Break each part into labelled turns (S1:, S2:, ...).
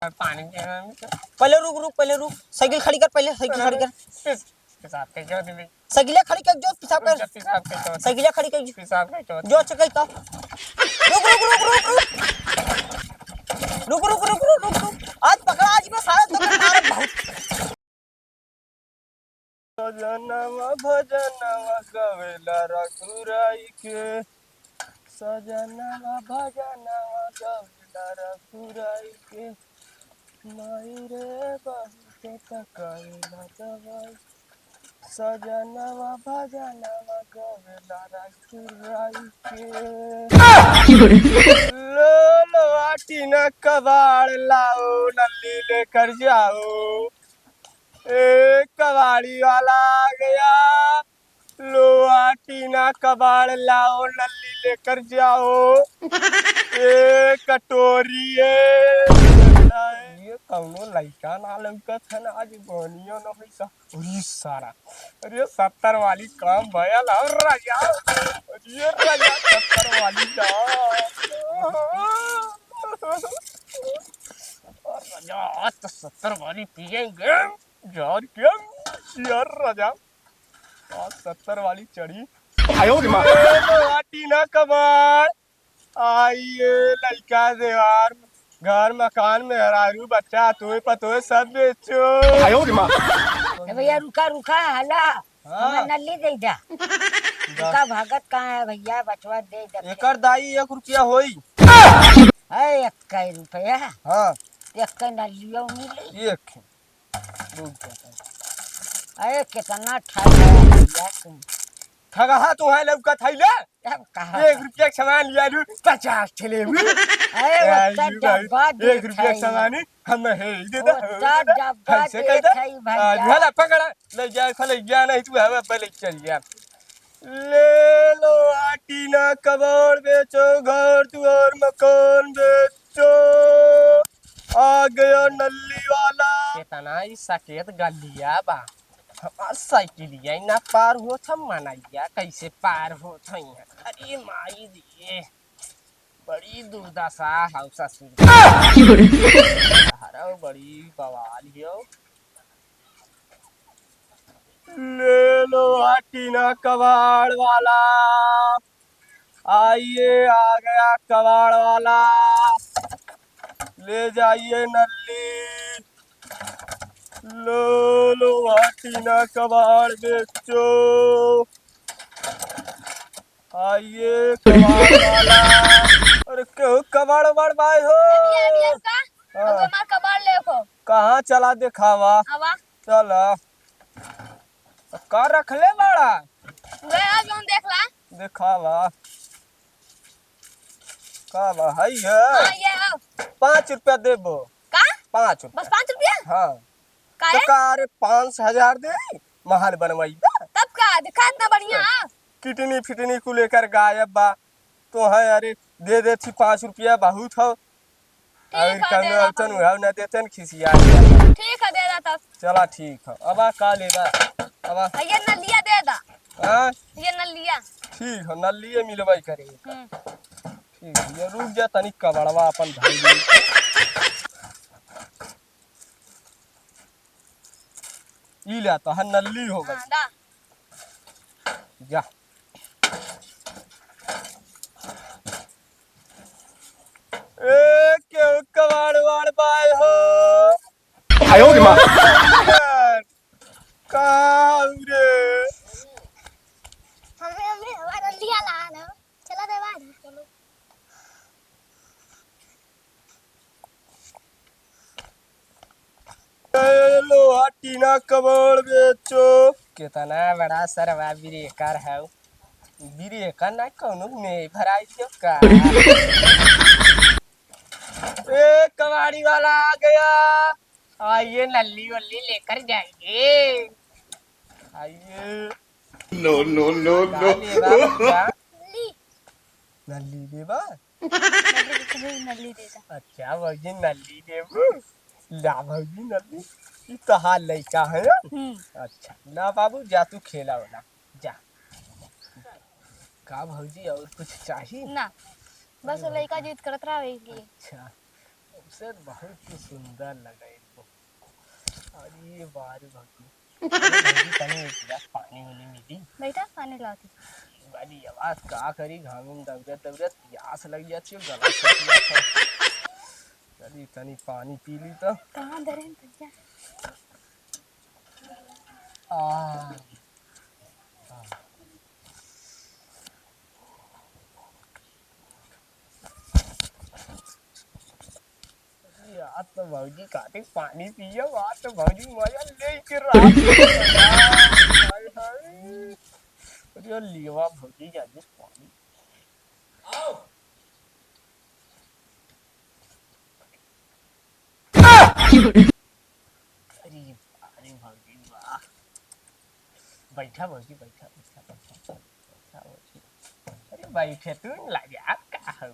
S1: पानी
S2: पहले रुक साइकिल खड़ी कर, पहले साइकिल खड़ी कर,
S1: पेशाब के जो दिली
S2: साइकिल खड़ी कर, जो पेशाब कर,
S1: पेशाब के जो
S2: साइकिल खड़ी कर,
S1: पेशाब के जो
S2: जो अच्छा कहीं का रुक रुक रुक रुक रुक रुक रुक रुक रुक रुक रुक आज पकड़ा, आज मैं सारा तो मारा बहुत।
S1: सजनवा भजनवा गवेला रघुराई के, सजनवा भजनवा गवेला रघुराई के, माई रे बहुते तकवेला दवाई, सजनवा भजनवा गवेला रघुराई के। लो आटी न कबाड़ लाओ, नल्ली लेकर जाओ, एक कबाड़ी वाला आ गया, लो आटी ना कबाड़ लाओ, नल्ली लेकर जाओ, एक कटोरी ये कौनो लड़का ना लौकत है ना, आज बनियो न होई का। अरे सारा, अरे 70 वाली काम भयल और राजा, अरे राजा 70 वाली का और राजा आज तो 70 वाली पिएंगे यार, क्या यार राजा आज 70 वाली चढ़ी ना कबाड़ आइए लड़का देवार घर मकान में हरारू बच्चा तुम्हें पतो सब बेचो।
S3: भैया रुका रुका हला हमें नल्ली दे दा, रुका भागत कहाँ है भैया, बचवा दे दा।
S1: एकर दाई 1 रुपया होई
S3: है 1 रुपया,
S1: हाँ
S3: 1 नल्लियों मिली, अरे कितना ठगा भैया तुम,
S1: ठगा तू है लौका थैले,
S3: तब कहा
S1: 1 रुपया के सामान लिया 50 ठेले हुए,
S3: अरे वो डब्बा
S1: 1 रुपया के सामान हम है दे दे
S3: डब्बा
S1: कैसे कह दे
S3: भैया,
S1: झला पकड़ा ले जा खले गया नहीं तू हवा पहले चल गया। ले लो आटी ना कबाड़ बेचो, घर दुआर मकान बेचो, आ गया नल्ली वाला। कितना ही सकेत गलिया बा, हमार साइकिलिया ना पार हो था मनाइया कैसे पार हो था यहाँ, अरे माई दिए बड़ी दुर्दशा हाउसा हरा बड़ी बवाल हो। ले लो आटी ना कबाड़ वाला, आइए आ गया कबाड़ वाला, ले जाइए नल्ली, लो आटी ना कबाड़ बेचो, आइए कबाड़ वाला। अरे क्यों कबाड़ वबाड़ भाई हो,
S4: हमार कबाड़ ले को
S1: कहाँ चला दिखावा,
S4: हवा
S1: चला का रख ले बड़ा
S4: वे आ जोन देखला
S1: दिखावा का बा है
S4: हां ये आओ
S1: 5 रुपया देबो,
S4: का
S1: 5
S4: बस 5 रुपया
S1: हाँ
S4: का
S1: तो
S4: है
S1: का रे 5,000 दे महल बनवाई बा,
S4: तब का दिखा इतना बढ़िया
S1: किडनी फिटनी को लेकर गायब बा तो है, अरे दे दे थी 5 रुपया बहुत हो, और
S4: ठीक है दे
S1: कौनो
S4: दा
S1: औतन हुआ न देतन खिसिया जाता।
S4: ठीक है दे दा तब
S1: चला ठीक है अब आ का लेगा अब आ
S4: ये नलिया दे दा,
S1: हाँ
S4: ये नलिया
S1: ठीक है नल्ली मिलवाई करेंगे ठीक है, ये रुक जा तनिक कबड़वा अपन भाई ई लाता है नल्ली हो गई
S4: हां दा
S1: जा ए क्यों कबाड़ वाड़ बाय हो आयो रे मां का रे
S4: हमें हमारा नलिया ला ना चला दे बाहर चलो
S1: लो आटी ना कबाड़ बेचो, कितना बड़ा सरवा ब्रेकर है, ब्रेकर ना कौनो में भराई क्यों का ए कबाड़ी वाला आ गया, आइए नल्ली वल्ली लेकर जाएंगे, आइए नो नो नो नो
S4: नली
S1: नल्ली देवा
S4: नली दे दा
S1: अच्छा भौजी नल्ली देबू ला भौजी नल्ली ई तो हाल लइका है ना अच्छा ना बाबू जा तू खेला वाला जा का भौजी और कुछ चाहिए
S4: ना बस लइका जीत करत रहा है के
S1: अच्छा से बहुत ही सुंदर लगा इनको। अरे बारे भक्ति तनी एक गिलास पानी वाली मिली
S4: बेटा पानी लाती
S1: वाली आवाज का करी घाम में दबरत दबरत प्यास लग जाती है गला सूख जाता है। चली तनी पानी पी ली तो
S4: कहाँ धरे हैं भैया
S1: आ यार तो भौजी काटे पानी पिया बात तो भौजी मजा लेके हाय हाय अरे लिवा भौजी जाजे पानी अरे अरे भौजी वाह बैठा भौजी बैठा बैठा बैठा बैठा भौजी अरे बैठे तू लगा का हो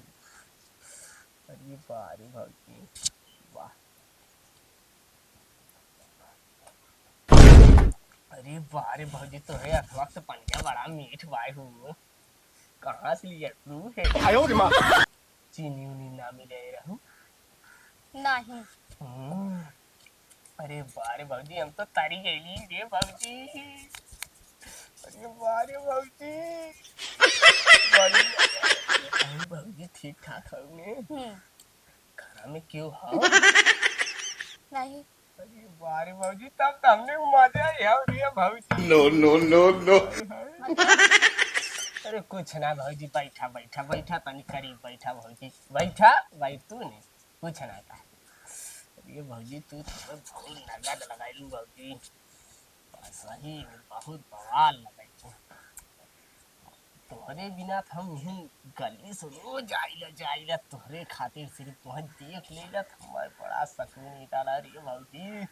S1: अरे बारे भौजी वाह अरे बारे भौजी तो है अथवा से पनिया बड़ा मीठ बाय हूँ कहाँ से लिया तू है आयो रे माँ चीनी उनी ना मिले रहूं
S4: नहीं
S1: अरे बारे भौजी हम तो तारी गईली रे भौजी अरे बारे भौजी अरे भौजी ठीक ठाक होंगे खाना में क्यों हो
S4: नहीं
S1: अरे बारे भौजी तब तो हमने मजा आया रे भौजी
S5: नो नो नो नो
S1: अरे कुछ ना भौजी बैठा बैठा बैठा तनी करीब बैठा भौजी बैठा भाई तू नहीं कुछ ना था अरे भौजी तू तो बहुत नगद लगाइलू भौजी सही में बहुत बवाल लगाई तोहरे बिना तो हम यहीं गली से रोज आइला तोहरे खातिर सिर्फ तुह देख लेला हमारे बड़ा सकून निकाला रे भौजी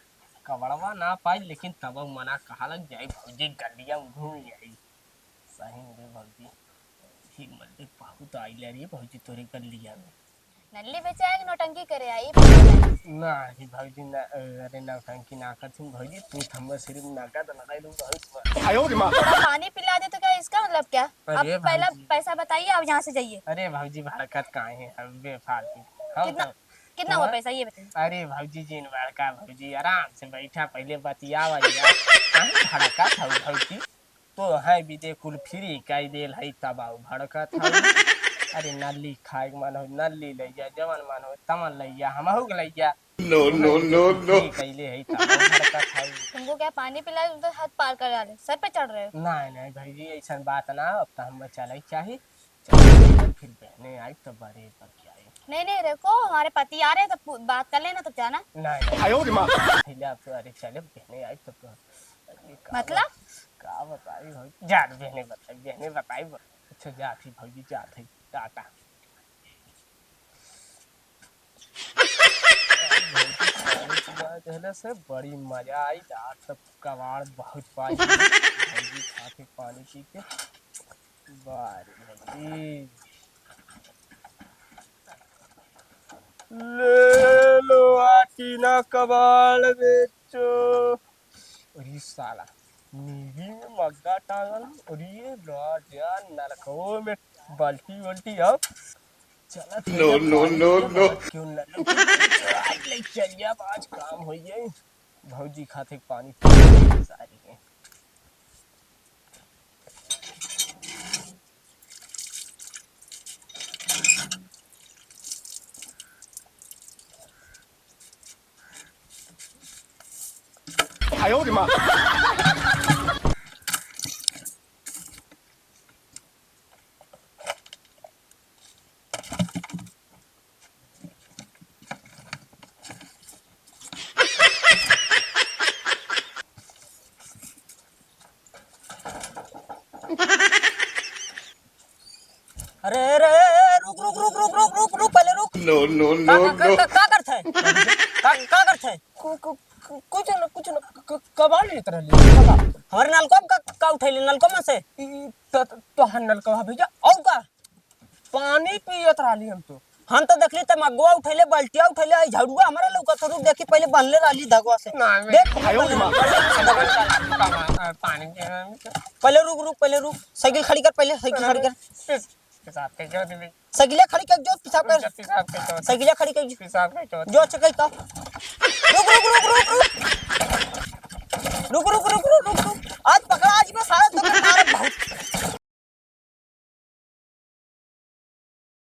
S1: कबड़वा ना पाई लेकिन तब मना कहा लग जाए भौजी गलिया घूम जाई सही में भौजी ठीक मल्ले बहुत आइला रे भौजी तोरे गलिया में
S4: नल्ली बेचाए कि नौटंकी करे आई
S1: नहीं भौजी ना अरे नौटंकी ना करती भौजी तू हमर सिर्फ नगद लगाई लूं बहुत आयो रे मां
S4: थोड़ा पानी पिला दे तो क्या इसका मतलब क्या अब
S1: अरे
S4: पहला
S1: भाई।
S4: पैसा बताइए आप यहाँ से जाइए
S1: अरे भौजी हरकत काहे है हम बेफालतू हम
S4: कितना
S1: तो
S4: कितना हुआ पैसा ये बताइए
S1: अरे भौजी जी बड़का भौजी आराम से बैठा पहले बतियावा यार हरकत है भौजी तो है भी दे कुल फ्री कई देल है तब आओ भड़कत है अरे नल्ली खाए मन हो नल्ली लैया जवन मन हो तमन लैया हमहु के लैया
S5: नो नो नो नो
S1: कैले है तब भड़कत है
S4: तुमको क्या पानी पिला तो हाथ पार कर डाले सर पे चढ़ रहे हो
S1: नहीं नहीं भौजी ऐसा बात ना अब तो हम चले चाहिए फिर बहने आई तो बड़े पर आई
S4: नहीं नहीं देखो हमारे पति आ रहे हैं तो बात कर लेना तो जाना
S1: नहीं आयो रे मां पहले तो अरे चले बहने आई तो
S4: मतलब
S1: का बताई भौजी जा बहने बताई अच्छा जाती भौजी जाती टाटा से बड़ी मजा आई रात तक कबाड़ बहुत पाई भौजी खाके पानी पी के बारी भौजी ले लो आटी ना कबाड़ बेचो और ये साला नीली में मग्गा टांगल और ये राजा नलको में बाल्टी वल्टी अब चला
S5: नो नो नो नो
S1: क्यों आज ले चल जा आज काम हो जाए भौजी खाते पानी सारी में आयो रे मां
S2: अरे अरे रुक रुक रुक रुक रुक रुक रुक पहले रुक
S5: नो नो नो नो
S2: का करते है का करते है कुछ न
S1: कबाड़ लेत रहली
S2: हमारे नलको का उठैले नलको में से
S1: तो हन नलका भेजा
S2: और का
S1: पानी पियत रहली हम तो
S2: हम तो देखली त मगवा उठैले बाल्टिया उठैले आई झाड़ुआ हमारा लौका तो रुक देखी पहले बनले रहली धगवा से देख
S1: पानी
S2: पहले रुक साइकिल खड़ी कर पहले साइकिल खड़ी कर
S1: पेशाब के जो दिली
S2: सगिला खड़ी कर जो पिसाब कर
S1: पेशाब के जो
S2: सगिला खड़ी कर जो
S1: पेशाब के जो
S2: जो चकई का रुक रुक रुक रुक रुक रुक रुक रुक